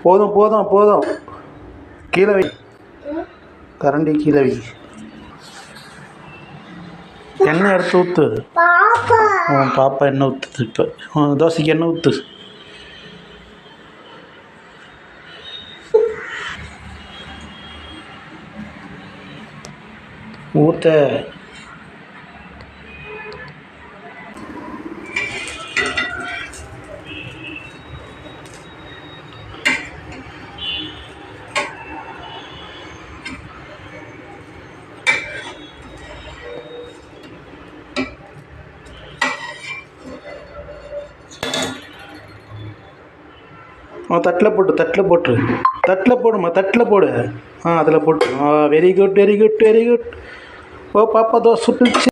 போதும் போதும் போதும். கீழே வை, கரண்டி கீழே வை. எண்ணெய் எடுத்து ஊற்று. பாப்பா எண்ணெய் ஊற்றுது. இப்போ தோசைக்கு எண்ணெய் ஊற்று. ஊற்ற. தட்டில் போட்டு, தட்டில் போட்டுரு. தட்டில் போடுமா, தட்டில் போடு. அதில் போட்டு. Very good very good very good. ஓ பாப்பா தோசை சுட்டுச்சு.